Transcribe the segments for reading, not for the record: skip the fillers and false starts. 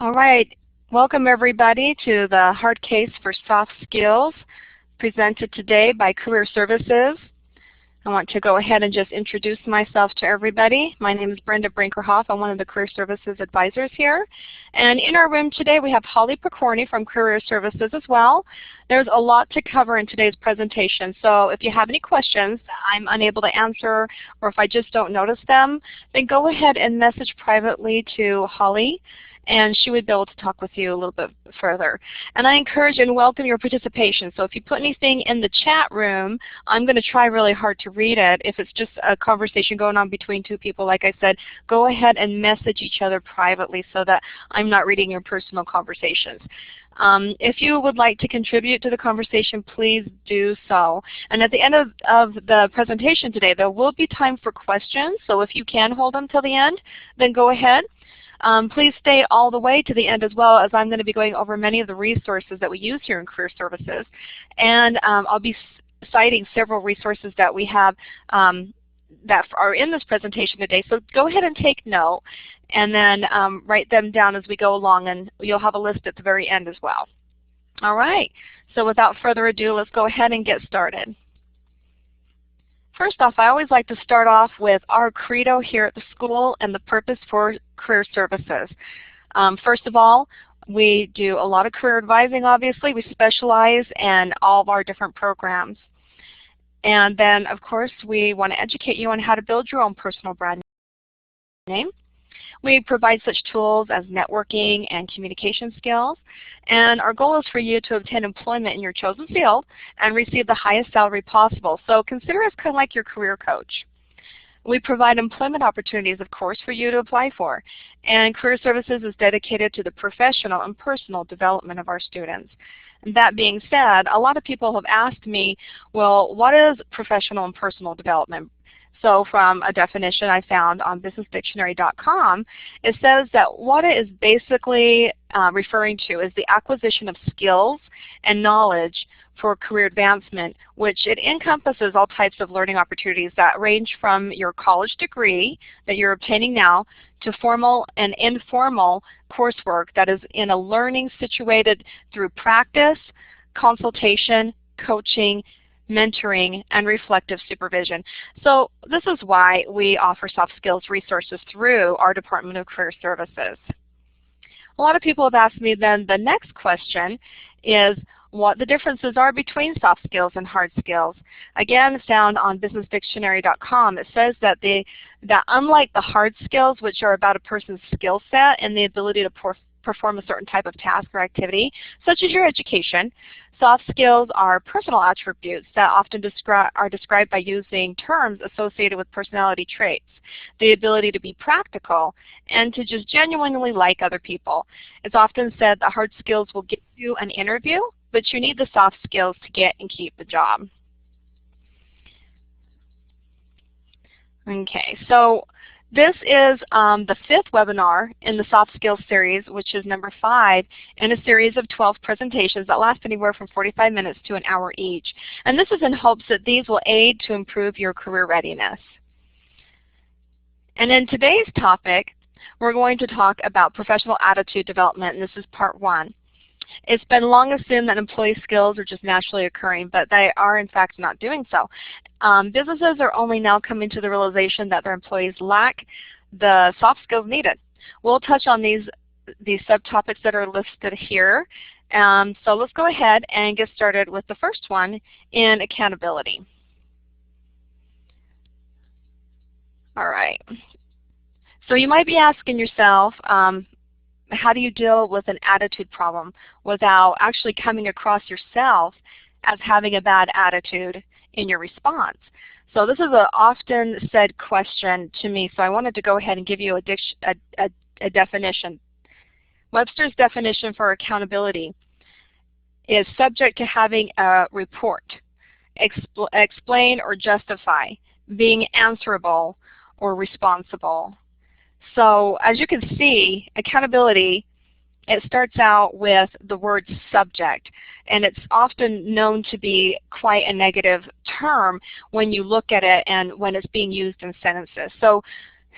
All right, welcome everybody to the hard case for soft skills presented today by Career Services. I want to go ahead and just introduce myself to everybody. My name is Brenda Brinkerhoff. I'm one of the Career Services advisors here. And in our room today we have Holly Picorni from Career Services as well. There's a lot to cover in today's presentation, so if you have any questions I'm unable to answer or if I just don't notice them, then go ahead and message privately to Holly, and she would be able to talk with you a little bit further. And I encourage and welcome your participation. So if you put anything in the chat room, I'm going to try really hard to read it. If it's just a conversation going on between two people, like I said, go ahead and message each other privately so that I'm not reading your personal conversations. If you would like to contribute to the conversation, please do so. And at the end of the presentation today, there will be time for questions. So if you can hold them till the end, then go ahead. Please stay all the way to the end as well, as I'm going to be going over many of the resources that we use here in Career Services. And I'll be citing several resources that we have that are in this presentation today. So go ahead and take note and then write them down as we go along, and you'll have a list at the very end as well. All right, so without further ado, let's go ahead and get started. First off, I always like to start off with our credo here at the school and the purpose for Career Services. First of all, we do a lot of career advising, obviously. We specialize in all of our different programs. And then, of course, we want to educate you on how to build your own personal brand name. We provide such tools as networking and communication skills, and our goal is for you to obtain employment in your chosen field and receive the highest salary possible. So consider us kind of like your career coach. We provide employment opportunities, of course, for you to apply for, and Career Services is dedicated to the professional and personal development of our students. And that being said, a lot of people have asked me, well, what is professional and personal development? So from a definition I found on businessdictionary.com, it says that what it is basically referring to is the acquisition of skills and knowledge for career advancement, which it encompasses all types of learning opportunities that range from your college degree that you're obtaining now to formal and informal coursework that is in a learning situated through practice, consultation, coaching, mentoring, and reflective supervision. So this is why we offer soft skills resources through our Department of Career Services. A lot of people have asked me then the next question is what the differences are between soft skills and hard skills. Again, found on businessdictionary.com, it says that unlike the hard skills, which are about a person's skill set and the ability to perform a certain type of task or activity, such as your education, soft skills are personal attributes that often are described by using terms associated with personality traits, the ability to be practical, and to just genuinely like other people. It's often said that hard skills will get you an interview, but you need the soft skills to get and keep the job. Okay, so this is the 5th webinar in the Soft Skills series, which is number 5 in a series of 12 presentations that last anywhere from 45 minutes to an hour each. And this is in hopes that these will aid to improve your career readiness. And in today's topic, we're going to talk about professional attitude development, and this is part 1. It's been long assumed that employee skills are just naturally occurring, but they are in fact not doing so. Businesses are only now coming to the realization that their employees lack the soft skills needed. We'll touch on these subtopics that are listed here. So let's go ahead and get started with the first one in accountability. All right. So you might be asking yourself, how do you deal with an attitude problem without actually coming across yourself as having a bad attitude in your response? So this is an often said question to me, so I wanted to go ahead and give you a definition. Webster's definition for accountability is subject to having a report, explain or justify, being answerable or responsible. So as you can see, accountability, it starts out with the word subject, and it's often known to be quite a negative term when you look at it and when it's being used in sentences. So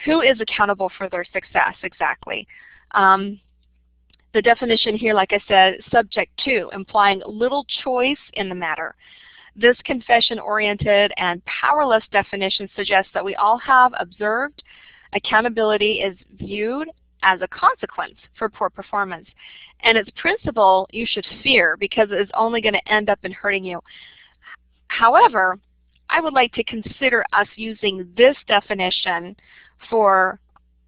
who is accountable for their success exactly? The definition here, like I said, subject to, implying little choice in the matter. This confession-oriented and powerless definition suggests that we all have observed accountability is viewed as a consequence for poor performance. And its principle you should fear because it is only going to end up in hurting you. However, I would like to consider us using this definition for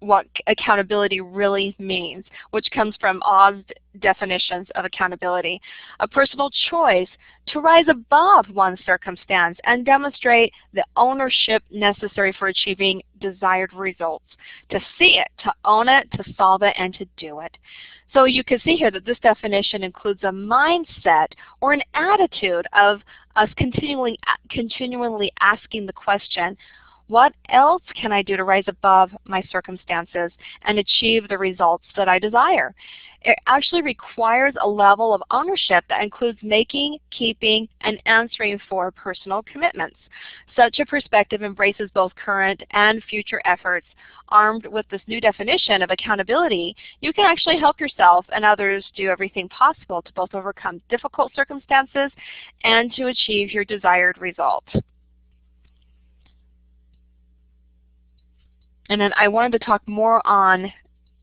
what accountability really means, which comes from Oz definitions of accountability. A personal choice to rise above one circumstance and demonstrate the ownership necessary for achieving desired results. To see it, to own it, to solve it, and to do it. So you can see here that this definition includes a mindset or an attitude of us continually asking the question, what else can I do to rise above my circumstances and achieve the results that I desire? It actually requires a level of ownership that includes making, keeping, and answering for personal commitments. Such a perspective embraces both current and future efforts. Armed with this new definition of accountability, you can actually help yourself and others do everything possible to both overcome difficult circumstances and to achieve your desired results. And then I wanted to talk more on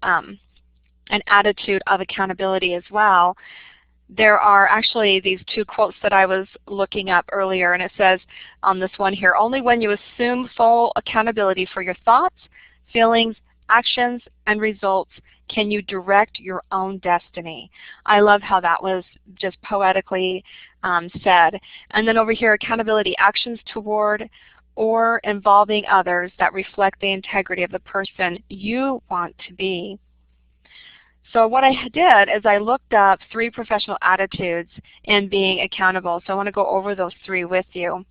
an attitude of accountability as well. There are actually these two quotes that I was looking up earlier, and it says on this one here, only when you assume full accountability for your thoughts, feelings, actions, and results can you direct your own destiny. I love how that was just poetically said. And then over here, accountability, actions toward or involving others that reflect the integrity of the person you want to be. So what I did is I looked up 3 professional attitudes in being accountable. So I want to go over those 3 with you.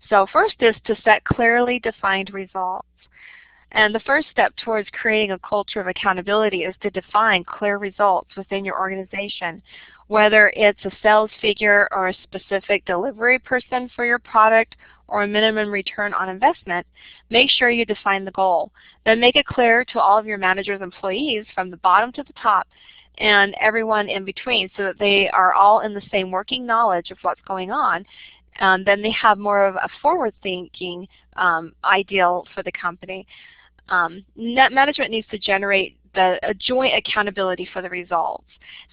So first is to set clearly defined results. And the first step towards creating a culture of accountability is to define clear results within your organization. Whether it's a sales figure or a specific delivery person for your product or a minimum return on investment, make sure you define the goal. Then make it clear to all of your managers' employees from the bottom to the top and everyone in between so that they are all in the same working knowledge of what's going on. Then they have more of a forward-thinking ideal for the company. Management needs to generate a joint accountability for the results.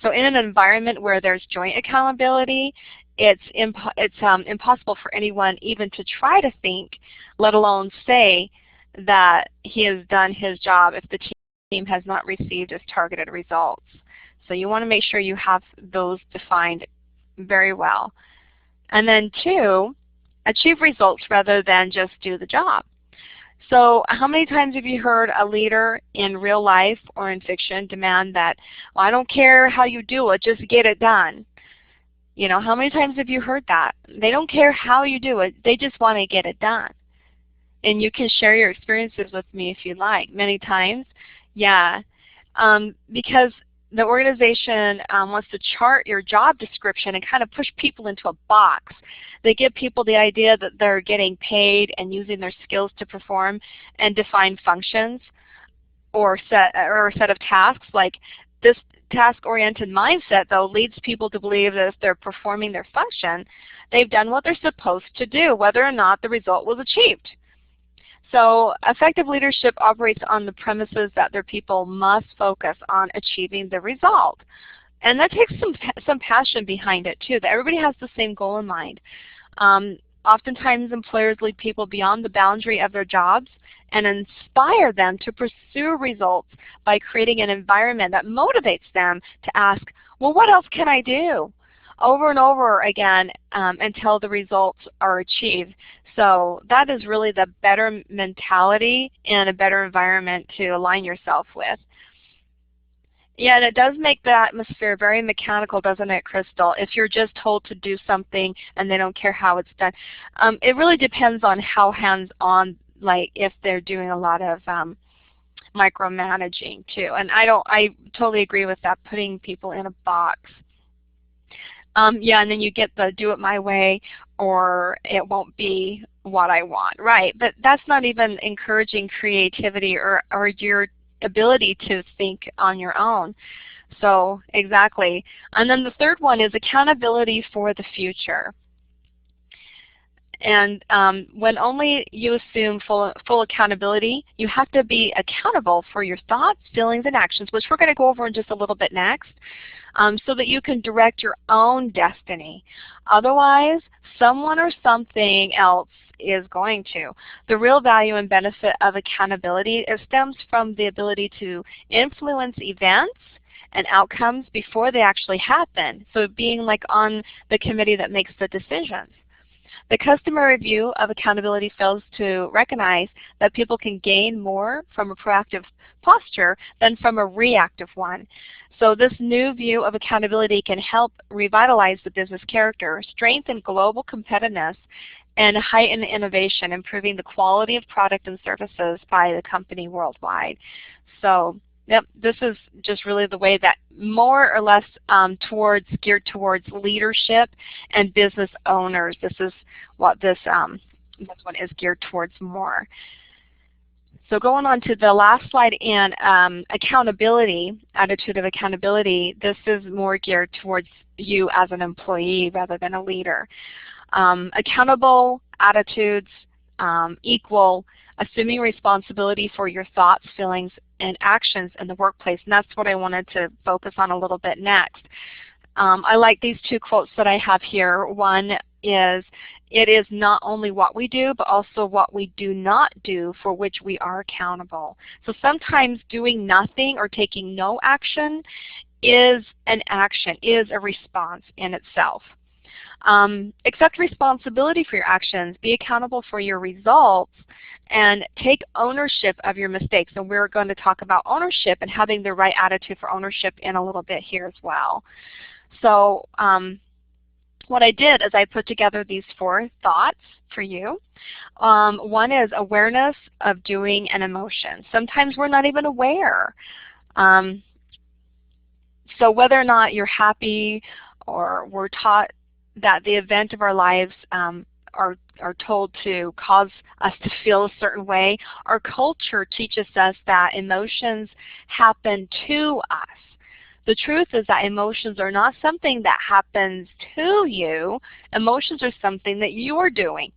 So in an environment where there's joint accountability, it's impossible for anyone even to try to think, let alone say that he has done his job if the team has not received its targeted results. So you want to make sure you have those defined very well. And then 2, achieve results rather than just do the job. So how many times have you heard a leader in real life or in fiction demand that, well, I don't care how you do it, just get it done? You know, how many times have you heard that? They don't care how you do it, they just want to get it done. And you can share your experiences with me if you like. Many times, yeah, because the organization wants to chart your job description and kind of push people into a box. They give people the idea that they're getting paid and using their skills to perform and define functions or a set of tasks. Like this task-oriented mindset, though, leads people to believe that if they're performing their function, they've done what they're supposed to do, whether or not the result was achieved. So effective leadership operates on the premises that their people must focus on achieving the result. And that takes some passion behind it too, that everybody has the same goal in mind. Oftentimes employers lead people beyond the boundary of their jobs and inspire them to pursue results by creating an environment that motivates them to ask, well, what else can I do? Over and over again until the results are achieved. So that is really the better mentality and a better environment to align yourself with. Yeah, and it does make the atmosphere very mechanical, doesn't it, Crystal? If you're just told to do something and they don't care how it's done. It really depends on how hands-on, like if they're doing a lot of micromanaging too. And I totally agree with that, putting people in a box. Yeah, and then you get the do it my way or it won't be what I want, right? But that's not even encouraging creativity or your ability to think on your own. So exactly. And then the third one is accountability for the future. And when only you assume full accountability, you have to be accountable for your thoughts, feelings, and actions, which we're going to go over in just a little bit next, so that you can direct your own destiny. Otherwise, someone or something else is going to. The real value and benefit of accountability, it stems from the ability to influence events and outcomes before they actually happen. So being like on the committee that makes the decisions. The customary view of accountability fails to recognize that people can gain more from a proactive posture than from a reactive one. So this new view of accountability can help revitalize the business character, strengthen global competitiveness, and heighten innovation, improving the quality of product and services by the company worldwide. So yep, this is just really the way that more or less geared towards leadership and business owners. This is what this one is geared towards more. So going on to the last slide in accountability, attitude of accountability, this is more geared towards you as an employee rather than a leader. Accountable attitudes equal assuming responsibility for your thoughts, feelings, and actions in the workplace. And that's what I wanted to focus on a little bit next. I like these two quotes that I have here. One is, it is not only what we do, but also what we do not do for which we are accountable. So sometimes doing nothing or taking no action is an action, is a response in itself. Accept responsibility for your actions, be accountable for your results, and take ownership of your mistakes. And we're going to talk about ownership and having the right attitude for ownership in a little bit here as well. So what I did is I put together these 4 thoughts for you. One is awareness of doing an emotion. Sometimes we're not even aware. So whether or not you're happy or we're taught that the event of our lives are told to cause us to feel a certain way, our culture teaches us that emotions happen to us. The truth is that emotions are not something that happens to you. Emotions are something that you're doing.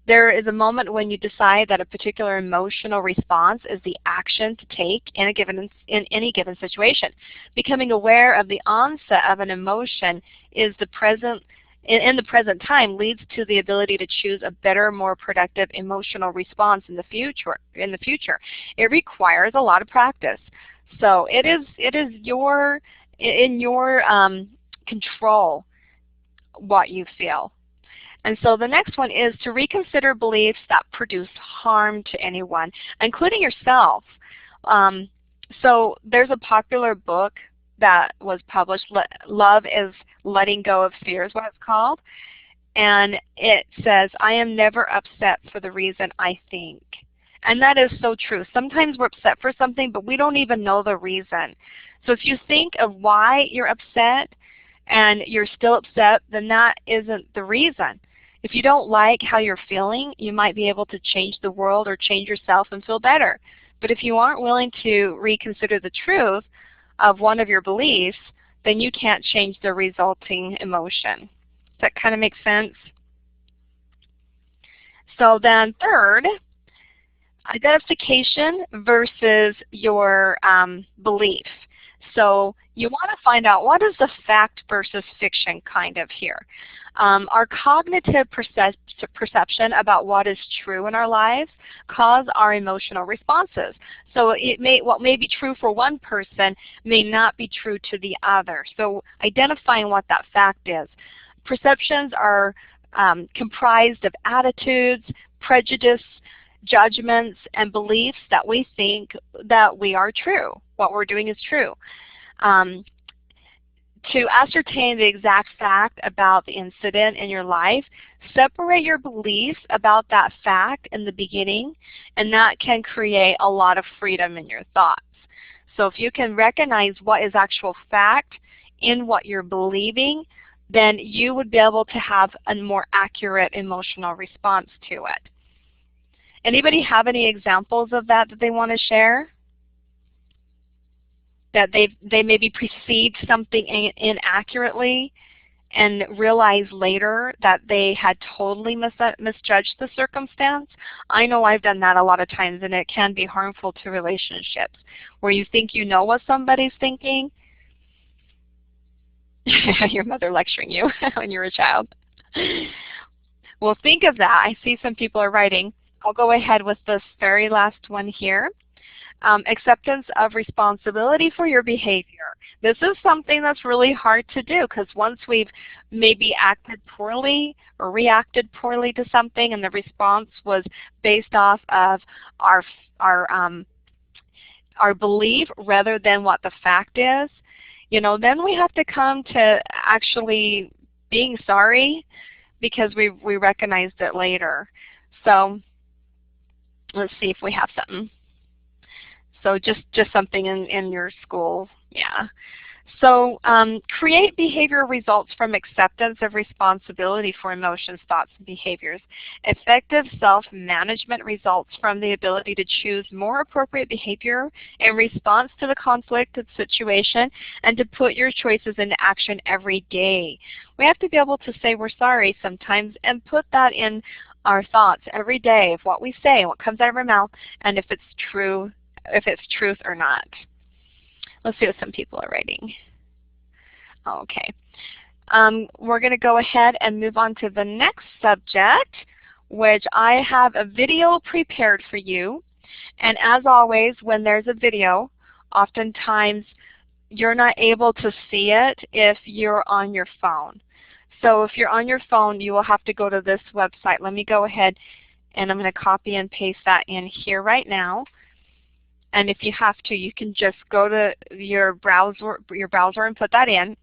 There is a moment when you decide that a particular emotional response is the action to take in any given situation. Becoming aware of the onset of an emotion is in the present time leads to the ability to choose a better, more productive emotional response in the future. It requires a lot of practice. So it is in your control what you feel. And so the next one is to reconsider beliefs that produce harm to anyone, including yourself. So there's a popular book that was published, Love is Letting Go of Fear is what it's called. And it says, I am never upset for the reason I think. And that is so true. Sometimes we're upset for something, but we don't even know the reason. So if you think of why you're upset and you're still upset, then that isn't the reason. If you don't like how you're feeling, you might be able to change the world or change yourself and feel better. But if you aren't willing to reconsider the truth of one of your beliefs, then you can't change the resulting emotion. Does that kind of make sense? So then third, identification versus your belief. So you want to find out what is the fact versus fiction kind of here. Our cognitive perception about what is true in our lives cause our emotional responses. So what may be true for one person may not be true to the other. So identifying what that fact is. Perceptions are comprised of attitudes, prejudice, judgments, and beliefs that we think that we are true, what we're doing is true. To ascertain the exact fact about the incident in your life, separate your beliefs about that fact in the beginning, and that can create a lot of freedom in your thoughts. So if you can recognize what is actual fact in what you're believing, then you would be able to have a more accurate emotional response to it. Anybody have any examples of that they want to share? that they maybe perceived something inaccurately and realize later that they had totally misjudged the circumstance. I know I've done that a lot of times, and it can be harmful to relationships, where you think you know what somebody's thinking. Your mother lecturing you when you're a child. Well, think of that. I see some people are writing. I'll go ahead with this very last one here. Acceptance of responsibility for your behavior. This is something that's really hard to do, because once we've maybe acted poorly or reacted poorly to something and the response was based off of our belief rather than what the fact is, then we have to come to actually being sorry because we recognized it later. So let's see if we have something. So just something in your school, yeah. So create behavior results from acceptance of responsibility for emotions, thoughts, and behaviors. Effective self-management results from the ability to choose more appropriate behavior in response to the conflicted situation and to put your choices into action every day. We have to be able to say we're sorry sometimes and put that in our thoughts every day of what we say, what comes out of our mouth, and if it's true, if it's truth or not. Let's see what some people are writing. Okay. We're going to go ahead and move on to the next subject, which I have a video prepared for you. And as always, when there's a video, oftentimes you're not able to see it if you're on your phone. So if you're on your phone, you will have to go to this website. Let me go ahead and I'm going to copy and paste that in here right now. And if you have to, you can just go to your browser and put that in.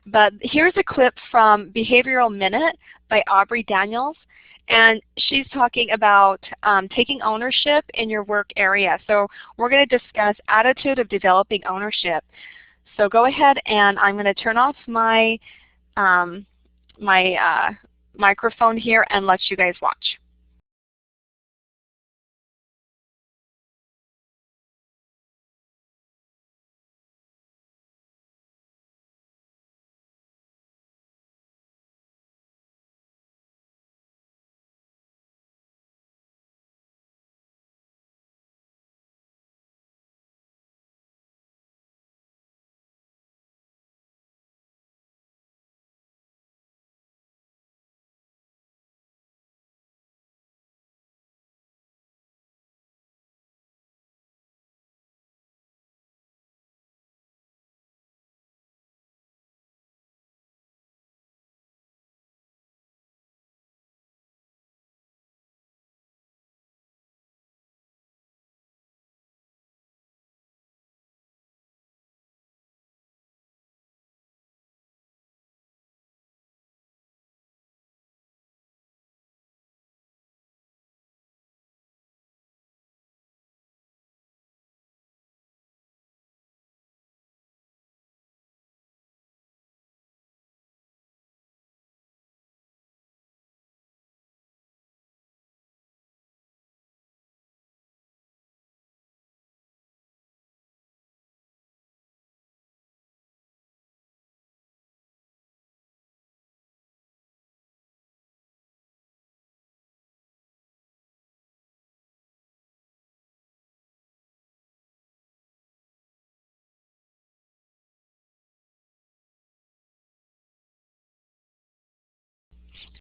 But here's a clip from Behavioral Minute by Aubrey Daniels. And she's talking about taking ownership in your work area. So we're going to discuss attitude of developing ownership. So go ahead, and I'm going to turn off my, microphone here and let you guys watch.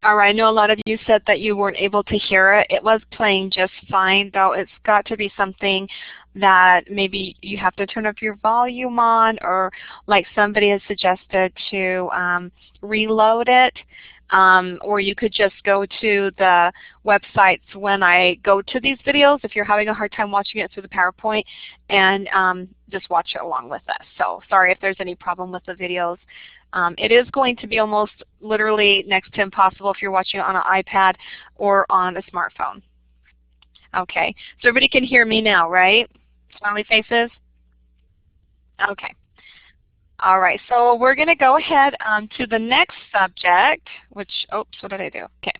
All right, I know a lot of you said that you weren't able to hear it. It was playing just fine, though it's got to be something that maybe you have to turn up your volume on, or like somebody has suggested to reload it. Or you could just go to the websites when I go to these videos if you're having a hard time watching it through the PowerPoint, and just watch it along with us. So sorry if there's any problem with the videos. It is going to be almost literally next to impossible if you're watching it on an iPad or on a smartphone. Okay, so everybody can hear me now, right? Smiley faces? Okay. All right, so we're going to go ahead to the next subject, which, oops, what did I do? Okay.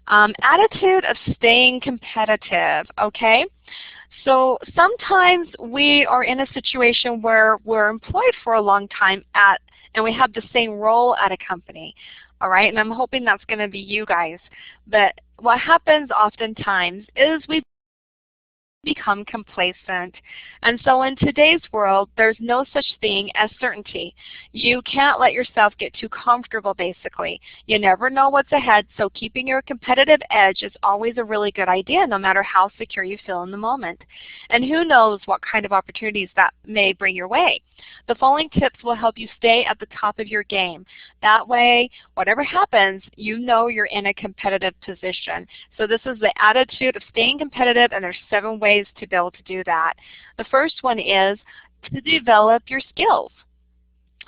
Attitude of staying competitive, okay? So sometimes we are in a situation where we're employed for a long time and we have the same role at a company. All right, and I'm hoping that's going to be you guys. But what happens oftentimes is we become complacent. And so in today's world, there's no such thing as certainty. You can't let yourself get too comfortable, basically. You never know what's ahead, so keeping your competitive edge is always a really good idea, no matter how secure you feel in the moment. And who knows what kind of opportunities that may bring your way. The following tips will help you stay at the top of your game. That way, whatever happens, you know you're in a competitive position. So this is the attitude of staying competitive, and there's 7 ways to be able to do that. The first one is to develop your skills.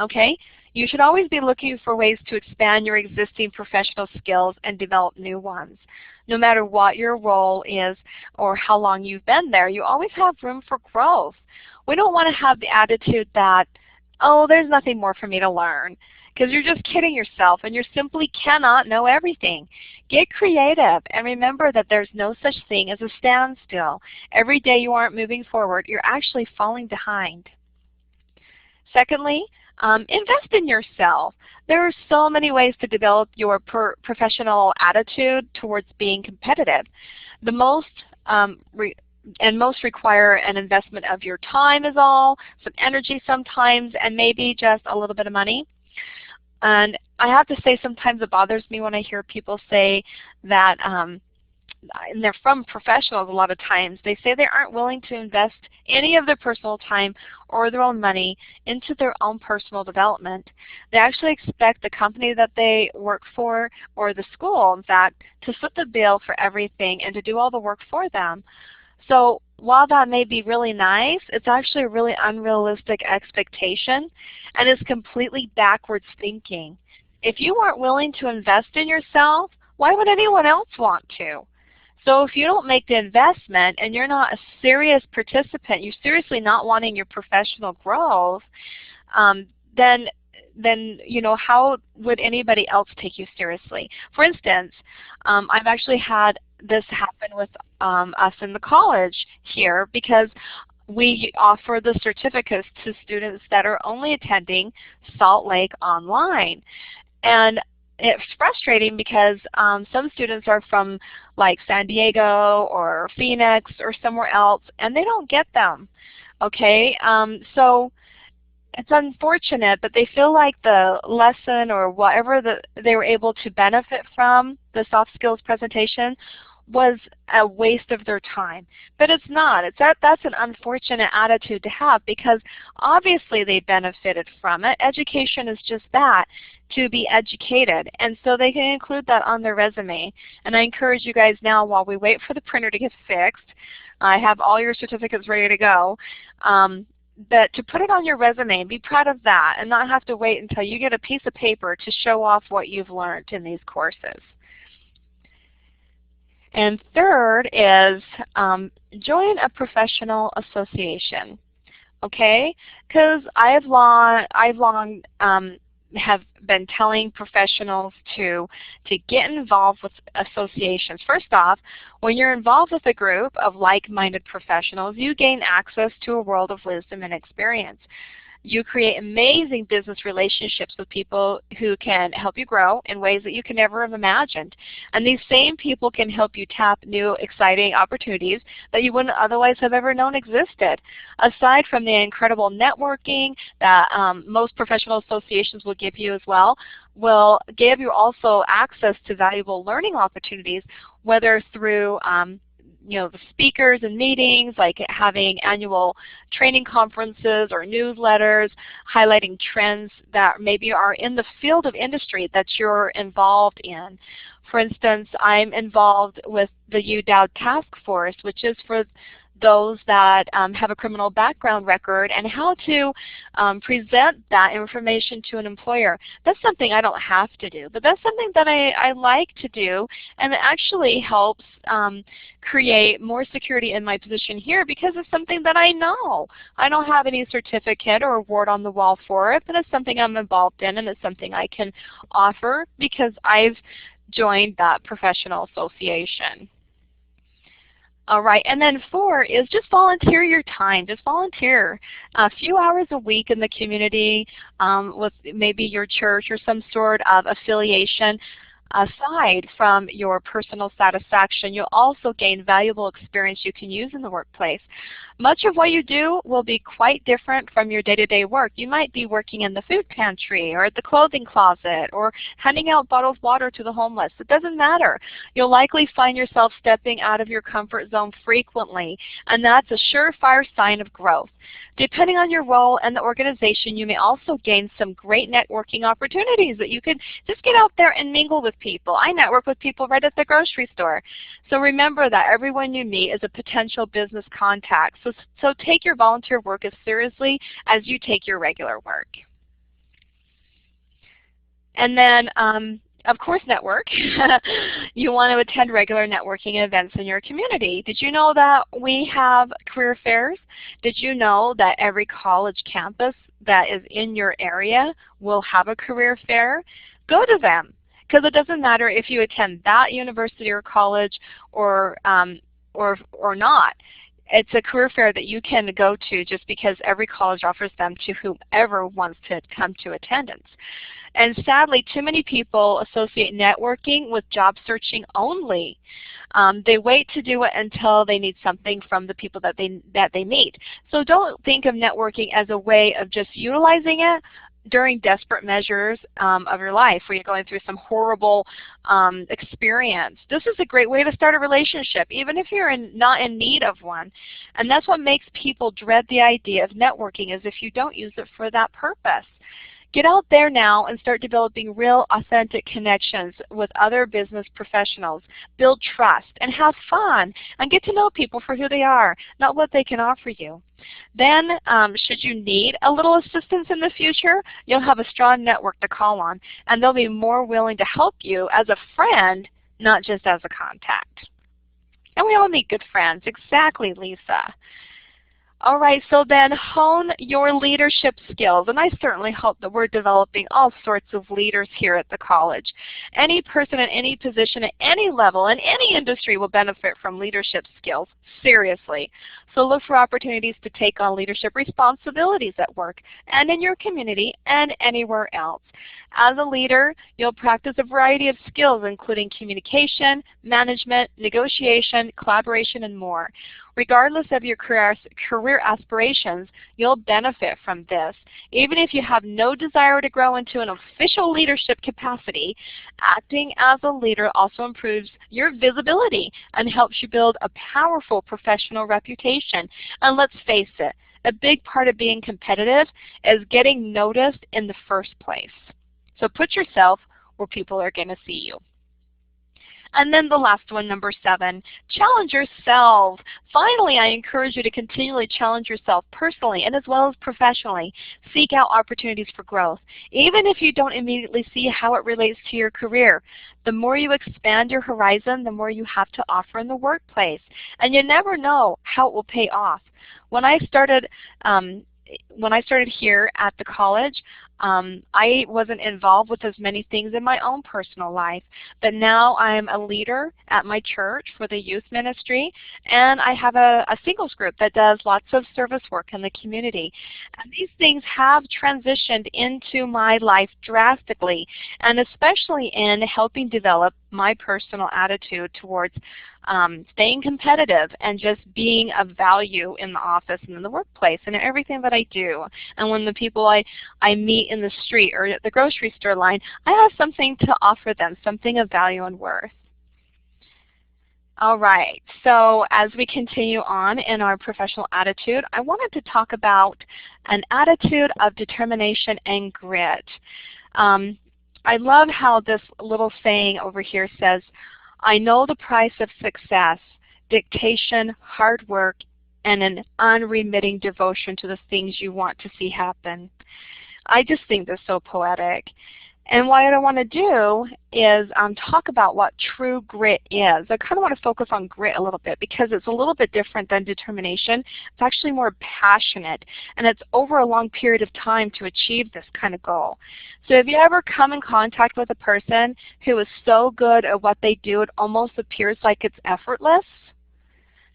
Okay? You should always be looking for ways to expand your existing professional skills and develop new ones. No matter what your role is or how long you've been there, you always have room for growth. We don't want to have the attitude that, oh, there's nothing more for me to learn, because you're just kidding yourself and you simply cannot know everything. Get creative and remember that there's no such thing as a standstill. Every day you aren't moving forward, you're actually falling behind. Secondly, invest in yourself. There are so many ways to develop your professional attitude towards being competitive. The most most require an investment of your time is all, some energy sometimes, and maybe just a little bit of money. And I have to say sometimes it bothers me when I hear people say that, and they're from professionals a lot of times, they say they aren't willing to invest any of their personal time or their own money into their own personal development. They actually expect the company that they work for, or the school in fact, to foot the bill for everything and to do all the work for them. So while that may be really nice, it's actually a really unrealistic expectation, and it's completely backwards thinking. If you aren't willing to invest in yourself, why would anyone else want to? So if you don't make the investment and you're not a serious participant, you're seriously not wanting your professional growth, then you know, how would anybody else take you seriously? For instance, I've actually had this happen with us in the college here, because we offer the certificates to students that are only attending Salt Lake online. And it's frustrating because some students are from like San Diego or Phoenix or somewhere else, and they don't get them. Okay, so it's unfortunate, but they feel like the lesson or whatever they were able to benefit from the soft skills presentation was a waste of their time. But it's not. That's an unfortunate attitude to have, because obviously they benefited from it. Education is just that, to be educated. And so they can include that on their resume. And I encourage you guys now, while we wait for the printer to get fixed, I have all your certificates ready to go, but to put it on your resume and be proud of that and not have to wait until you get a piece of paper to show off what you've learned in these courses. And third is join a professional association, okay? Because I've long have been telling professionals to get involved with associations. First off, when you're involved with a group of like-minded professionals, you gain access to a world of wisdom and experience. You create amazing business relationships with people who can help you grow in ways that you can never have imagined. And these same people can help you tap new, exciting opportunities that you wouldn't otherwise have ever known existed. Aside from the incredible networking that most professional associations will give you as well, will give you also access to valuable learning opportunities, whether through you know, the speakers and meetings, like having annual training conferences or newsletters, highlighting trends that maybe are in the field of industry that you're involved in. For instance, I'm involved with the UDOW Task Force, which is for those that have a criminal background record, and how to present that information to an employer. That's something I don't have to do, but that's something that I like to do, and it actually helps create more security in my position here, because it's something that I know. I don't have any certificate or award on the wall for it, but it's something I'm involved in, and it's something I can offer because I've joined that professional association. All right, and then 4 is just volunteer your time. Just volunteer a few hours a week in the community with maybe your church or some sort of affiliation. Aside from your personal satisfaction, you'll also gain valuable experience you can use in the workplace. Much of what you do will be quite different from your day-to-day work. You might be working in the food pantry or at the clothing closet or handing out bottled water to the homeless. It doesn't matter. You'll likely find yourself stepping out of your comfort zone frequently, and that's a surefire sign of growth. Depending on your role and the organization, you may also gain some great networking opportunities that you could just get out there and mingle with people. I network with people right at the grocery store. So remember that everyone you meet is a potential business contact. So take your volunteer work as seriously as you take your regular work. And then, of course, network. You want to attend regular networking events in your community. Did you know that we have career fairs? Did you know that every college campus that is in your area will have a career fair? Go to them, because it doesn't matter if you attend that university or college or not. It's a career fair that you can go to just because every college offers them to whomever wants to come to attendance. And sadly, too many people associate networking with job searching only. They wait to do it until they need something from the people that they meet. So don't think of networking as a way of just utilizing it during desperate measures of your life where you're going through some horrible experience. This is a great way to start a relationship, even if you're not in need of one. And that's what makes people dread the idea of networking, is if you don't use it for that purpose. Get out there now and start developing real, authentic connections with other business professionals. Build trust and have fun and get to know people for who they are, not what they can offer you. Then, should you need a little assistance in the future, you'll have a strong network to call on, and they'll be more willing to help you as a friend, not just as a contact. And we all need good friends. Exactly, Lisa. All right, so then hone your leadership skills, and I certainly hope that we're developing all sorts of leaders here at the college. Any person in any position at any level in any industry will benefit from leadership skills, seriously. So look for opportunities to take on leadership responsibilities at work and in your community and anywhere else. As a leader, you'll practice a variety of skills including communication, management, negotiation, collaboration, and more. Regardless of your career aspirations, you'll benefit from this. Even if you have no desire to grow into an official leadership capacity, acting as a leader also improves your visibility and helps you build a powerful professional reputation. And let's face it, a big part of being competitive is getting noticed in the first place. So put yourself where people are going to see you. And then the last one, number 7, challenge yourself. Finally, I encourage you to continually challenge yourself personally and as well as professionally. Seek out opportunities for growth, even if you don't immediately see how it relates to your career. The more you expand your horizon, the more you have to offer in the workplace. And you never know how it will pay off. When I started here at the college, I wasn't involved with as many things in my own personal life, but now I'm a leader at my church for the youth ministry, and I have a singles group that does lots of service work in the community. And these things have transitioned into my life drastically, and especially in helping develop my personal attitude towards staying competitive and just being of value in the office and in the workplace and in everything that I do. And when the people I meet in the street or at the grocery store line, I have something to offer them, something of value and worth. All right, so as we continue on in our professional attitude, I wanted to talk about an attitude of determination and grit. I love how this little saying over here says, I know the price of success, dictation, hard work, and an unremitting devotion to the things you want to see happen. I just think this is so poetic. And what I want to do is talk about what true grit is. I kind of want to focus on grit a little bit because it's a little bit different than determination. It's actually more passionate, and it's over a long period of time to achieve this kind of goal. So have you ever come in contact with a person who is so good at what they do it almost appears like it's effortless?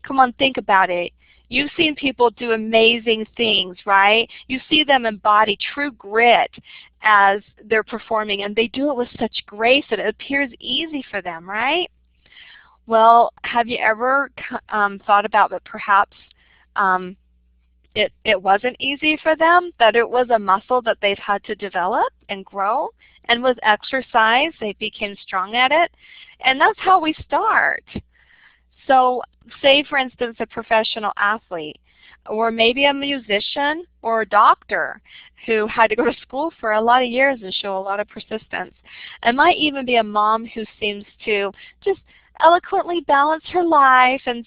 Come on, think about it. You've seen people do amazing things, right? You see them embody true grit as they're performing, and they do it with such grace that it appears easy for them, right? Well, have you ever thought about that perhaps it wasn't easy for them, that it was a muscle that they've had to develop and grow, and with exercise they became strong at it? And that's how we start. So say, for instance, a professional athlete, or maybe a musician or a doctor who had to go to school for a lot of years and show a lot of persistence. It might even be a mom who seems to just eloquently balance her life, and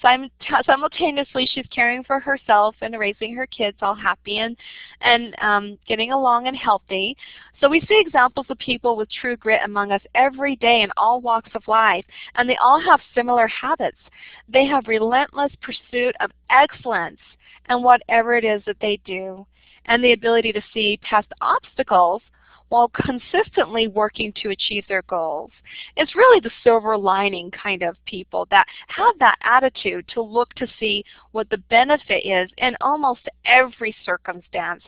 simultaneously she's caring for herself and raising her kids all happy and getting along and healthy. So we see examples of people with true grit among us every day in all walks of life, and they all have similar habits. They have relentless pursuit of excellence in whatever it is that they do, and the ability to see past obstacles while consistently working to achieve their goals. It's really the silver lining kind of people that have that attitude to look to see what the benefit is in almost every circumstance.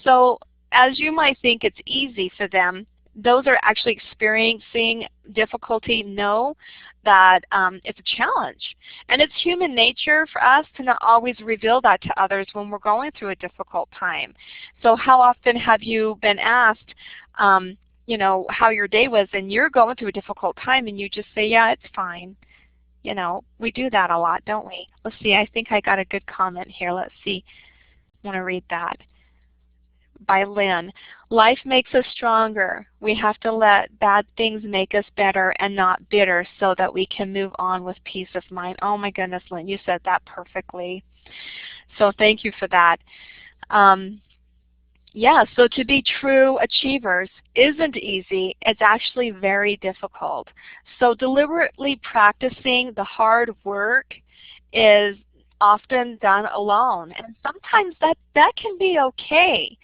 So as you might think it's easy for them, those are actually experiencing difficulty know that it's a challenge. And it's human nature for us to not always reveal that to others when we're going through a difficult time. So how often have you been asked, you know, how your day was, and you're going through a difficult time and you just say, yeah, it's fine. You know, we do that a lot, don't we? Let's see, I think I got a good comment here. Let's see. I want to read that. By Lynn. Life makes us stronger. We have to let bad things make us better and not bitter so that we can move on with peace of mind. Oh my goodness, Lynn, you said that perfectly. So thank you for that. Yeah, so to be true achievers isn't easy. It's actually very difficult. So deliberately practicing the hard work is often done alone, and sometimes that can be okay.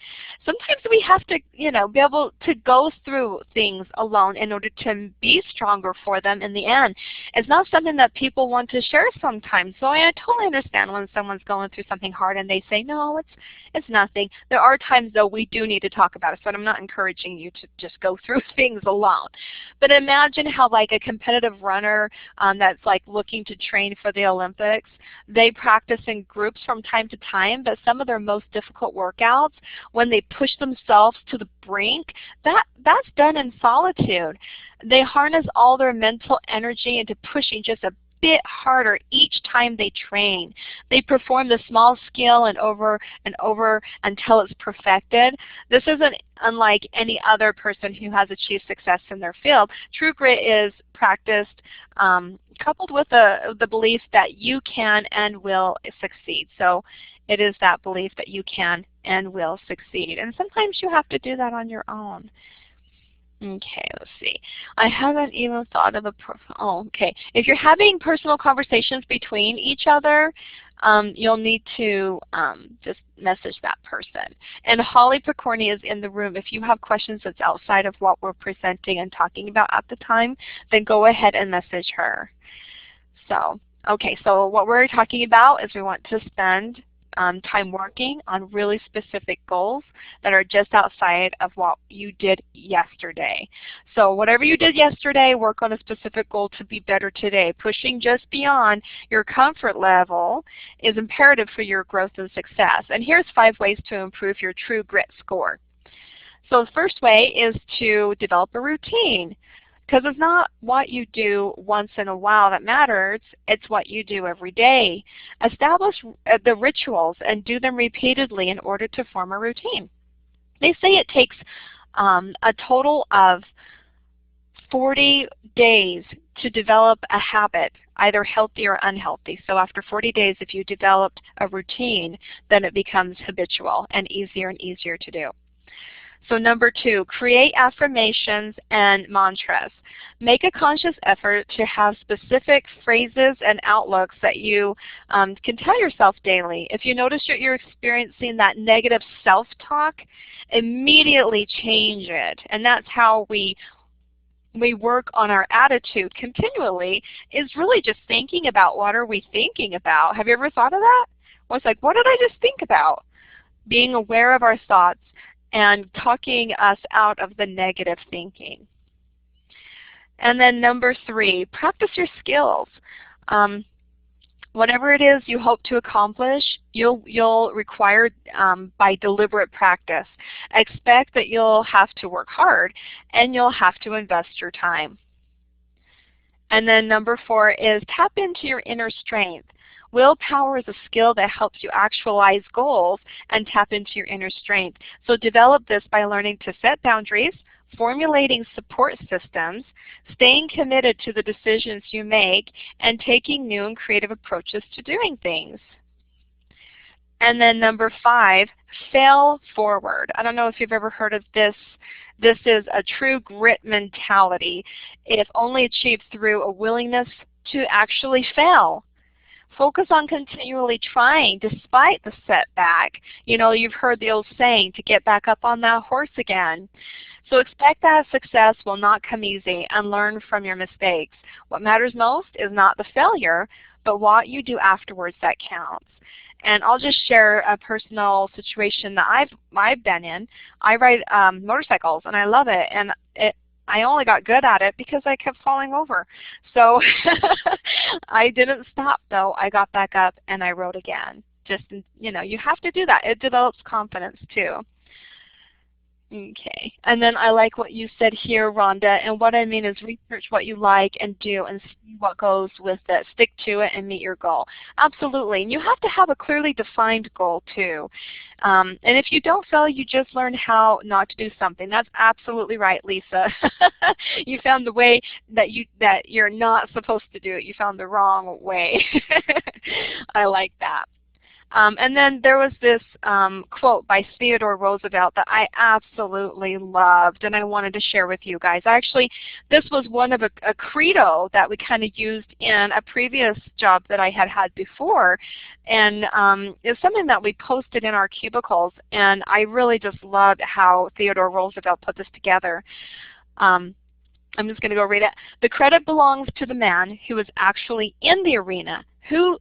Sometimes we have to, you know, be able to go through things alone in order to be stronger for them in the end. It's not something that people want to share sometimes. So I totally understand when someone's going through something hard and they say, no, it's nothing. There are times though we do need to talk about it, so I'm not encouraging you to just go through things alone. But imagine how like a competitive runner that's like looking to train for the Olympics, they practice in groups from time to time, but some of their most difficult workouts, when they push themselves to the brink, that's done in solitude. They harness all their mental energy into pushing just a bit harder each time they train. They perform the small skill and over until it's perfected. This isn't unlike any other person who has achieved success in their field. True grit is practiced coupled with the belief that you can and will succeed. So it is that belief that you can and will succeed. And sometimes you have to do that on your own. Okay, let's see. I haven't even thought of okay. If you're having personal conversations between each other, you'll need to just message that person. And Holly Picorni is in the room. If you have questions that's outside of what we're presenting and talking about at the time, then go ahead and message her. So, okay, so what we're talking about is we want to spend time working on really specific goals that are just outside of what you did yesterday. So whatever you did yesterday, work on a specific goal to be better today. Pushing just beyond your comfort level is imperative for your growth and success. And here's 5 ways to improve your true grit score. So the first way is to develop a routine. Because it's not what you do once in a while that matters, it's what you do every day. Establish the rituals and do them repeatedly in order to form a routine. They say it takes a total of 40 days to develop a habit, either healthy or unhealthy. So after 40 days, if you developed a routine, then it becomes habitual and easier to do. So number 2, create affirmations and mantras. Make a conscious effort to have specific phrases and outlooks that you can tell yourself daily. If you notice that you're experiencing that negative self-talk, immediately change it. And that's how we we work on our attitude continually is really just thinking about what are we thinking about. Have you ever thought of that? Well, it's like, what did I just think about? Being aware of our thoughts and talking us out of the negative thinking. And then number 3, practice your skills. Whatever it is you hope to accomplish, you'll require by deliberate practice. Expect that you'll have to work hard and you'll have to invest your time. And then number 4 is tap into your inner strength. Willpower is a skill that helps you actualize goals and tap into your inner strength. So develop this by learning to set boundaries, formulating support systems, staying committed to the decisions you make, and taking new and creative approaches to doing things. And then number 5, fail forward. I don't know if you've ever heard of this. This is a true grit mentality, if only achieved through a willingness to actually fail. Focus on continually trying despite the setback. You know, you've heard the old saying, to get back up on that horse again. So expect that success will not come easy, and learn from your mistakes. What matters most is not the failure, but what you do afterwards that counts. And I'll just share a personal situation that I've been in. I ride motorcycles, and I love it. And I only got good at it because I kept falling over. So I didn't stop, though. I got back up and I rode again. Just, you know, you have to do that. It develops confidence, too. Okay, and then I like what you said here, Rhonda, and what I mean is research what you like and do and see what goes with it. Stick to it and meet your goal. Absolutely, and you have to have a clearly defined goal too. And if you don't fail, you just learn how not to do something. That's absolutely right, Lisa. You found the way that you're not supposed to do it. You found the wrong way. I like that. And then there was this quote by Theodore Roosevelt that I absolutely loved, and I wanted to share with you guys. Actually, this was one of a credo that we kind of used in a previous job that I had before, and it's something that we posted in our cubicles, and I really just loved how Theodore Roosevelt put this together. I'm just going to go read it. The credit belongs to the man who is actually in the arena, whose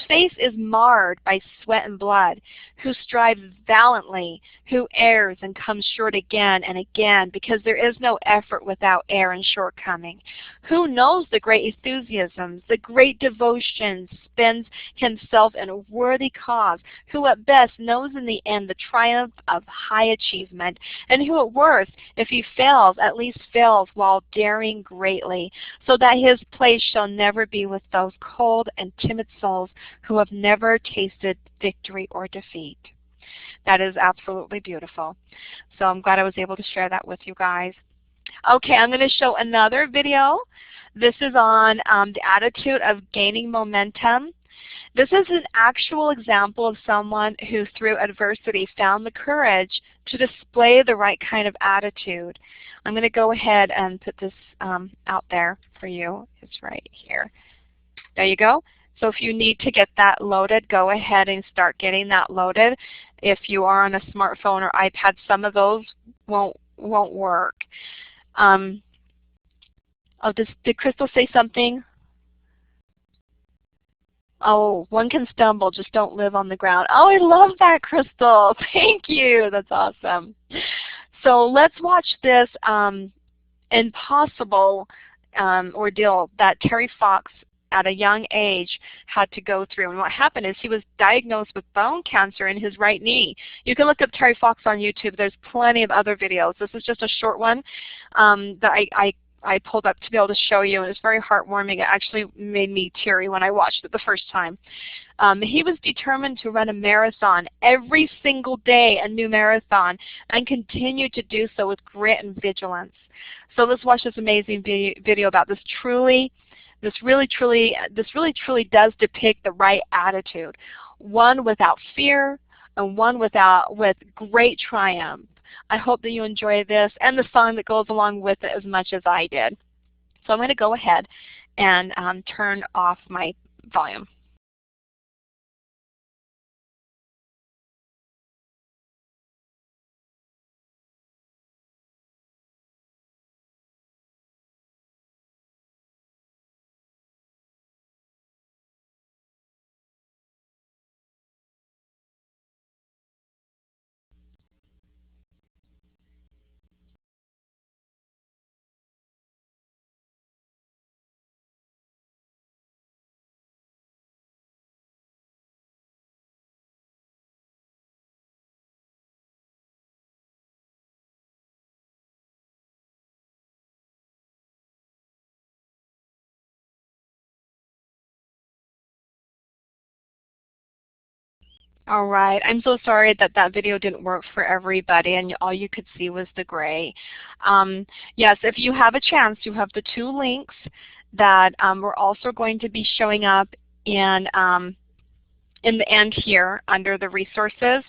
face is marred by sweat and blood, who strives valiantly, who errs and comes short again and again, because there is no effort without error and shortcoming, who knows the great enthusiasms, the great devotion, spends himself in a worthy cause, who at best knows in the end the triumph of high achievement, and who at worst, if he fails, at least fails while daring greatly, so that his place shall never be with those cold and timid souls who have never tasted victory or defeat. That is absolutely beautiful. So I'm glad I was able to share that with you guys. Okay, I'm going to show another video. This is on the attitude of gaining momentum. This is an actual example of someone who through adversity found the courage to display the right kind of attitude. I'm going to go ahead and put this out there for you. It's right here. There you go. So if you need to get that loaded, go ahead and start getting that loaded. If you are on a smartphone or iPad, some of those won't work. Did Crystal say something? Oh, one can stumble, just don't live on the ground. Oh, I love that, Crystal. Thank you. That's awesome. So let's watch this impossible ordeal that Terry Fox at a young age had to go through. And what happened is he was diagnosed with bone cancer in his right knee. You can look up Terry Fox on YouTube. There's plenty of other videos. This is just a short one that I pulled up to be able to show you, and it's very heartwarming. It actually made me teary when I watched it the first time. He was determined to run a marathon every single day, a new marathon, and continue to do so with grit and vigilance. So let's watch this amazing video about this. This really truly does depict the right attitude, one without fear and one with great triumph. I hope that you enjoy this and the song that goes along with it as much as I did. So I'm going to go ahead and turn off my volume. All right. I'm so sorry that that video didn't work for everybody and all you could see was the gray. Yes, if you have a chance, you have the two links that we're also going to be showing up in the end here under the resources.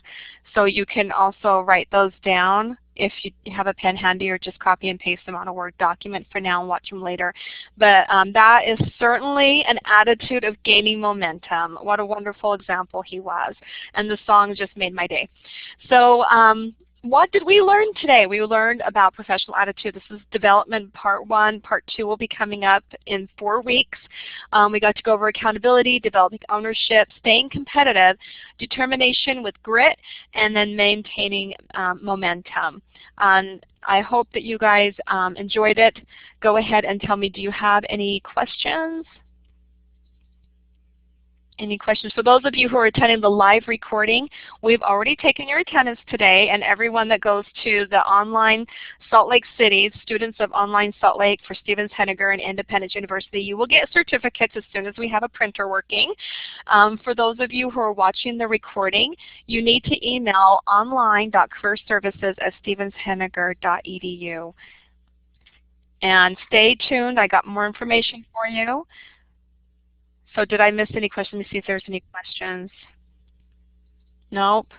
So you can also write those down if you have a pen handy, or just copy and paste them on a Word document for now and watch them later. But that is certainly an attitude of gaining momentum. What a wonderful example he was. And the song just made my day. So what did we learn today? We learned about professional attitude. This is development part 1. Part 2 will be coming up in 4 weeks. We got to go over accountability, developing ownership, staying competitive, determination with grit, and then maintaining momentum. I hope that you guys enjoyed it. Go ahead and tell me, do you have any questions? Any questions? For those of you who are attending the live recording, we've already taken your attendance today, and everyone that goes to the online Salt Lake City, students of online Salt Lake for Stevens Henager and Independence University, you will get certificates as soon as we have a printer working. For those of you who are watching the recording, you need to email online.careerservices@stevenshenager.edu. And stay tuned, I got more information for you. So did I miss any questions? Let me see if there's any questions. Nope.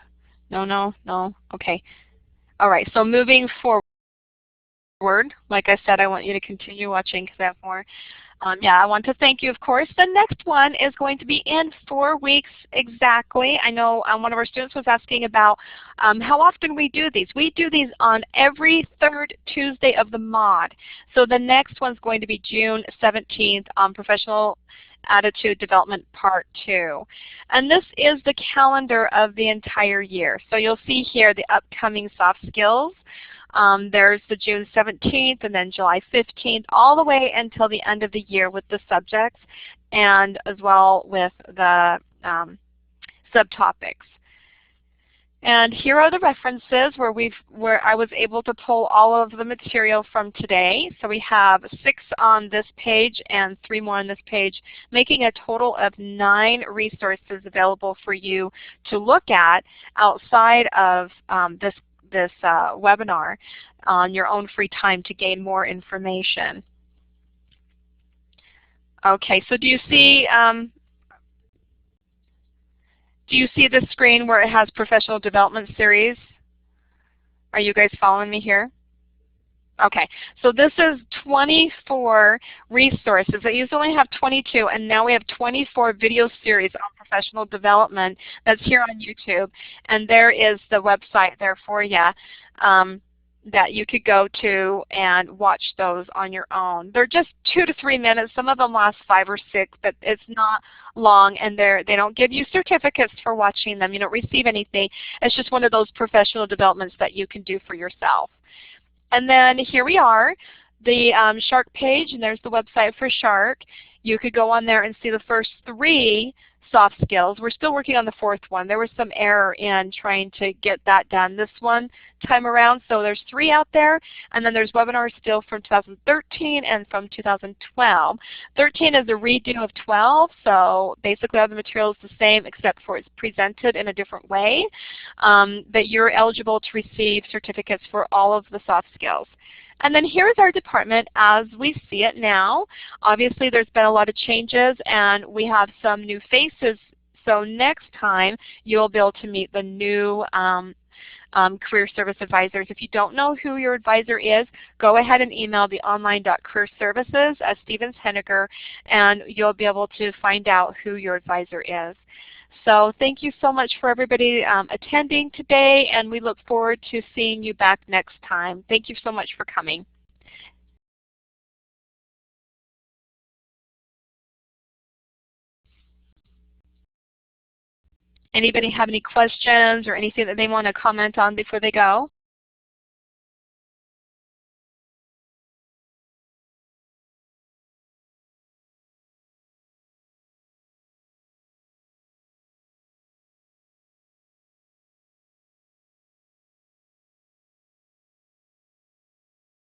No. Okay. All right. So moving forward, like I said, I want you to continue watching because I have more. Yeah, I want to thank you, of course. The next one is going to be in 4 weeks exactly. I know one of our students was asking about how often we do these. We do these on every 3rd Tuesday of the mod. So the next one's going to be June 17th on Professional Attitude Development Part 2. And this is the calendar of the entire year. So you'll see here the upcoming soft skills. There's the June 17th and then July 15th, all the way until the end of the year with the subjects and as well with the subtopics. And here are the references where I was able to pull all of the material from today. So we have 6 on this page and 3 more on this page, making a total of 9 resources available for you to look at outside of this webinar on your own free time to gain more information. Okay, so do you see the screen where it has professional development series? Are you guys following me here? Okay, so this is 24 resources. I used to only have 22, and now we have 24 video series on professional development that's here on YouTube. And there is the website there for you that you could go to and watch those on your own. They're just 2 to 3 minutes. Some of them last 5 or 6, but it's not long, and they don't give you certificates for watching them. You don't receive anything. It's just one of those professional developments that you can do for yourself. And then here we are, the SHARC page, and there's the website for SHARC. You could go on there and see the first 3 soft skills. We're still working on the 4th one. There was some error in trying to get that done this one time around. So there's 3 out there, and then there's webinars still from 2013 and from 2012. 13 is a redo of 12, so basically all the material is the same except for it's presented in a different way. But you're eligible to receive certificates for all of the soft skills. And then here's our department as we see it now. Obviously there's been a lot of changes and we have some new faces. So next time you'll be able to meet the new career service advisors. If you don't know who your advisor is, go ahead and email the online.careerservices@stevenshenager and you'll be able to find out who your advisor is. So thank you so much for everybody attending today, and we look forward to seeing you back next time. Thank you so much for coming. Anybody have any questions or anything that they want to comment on before they go?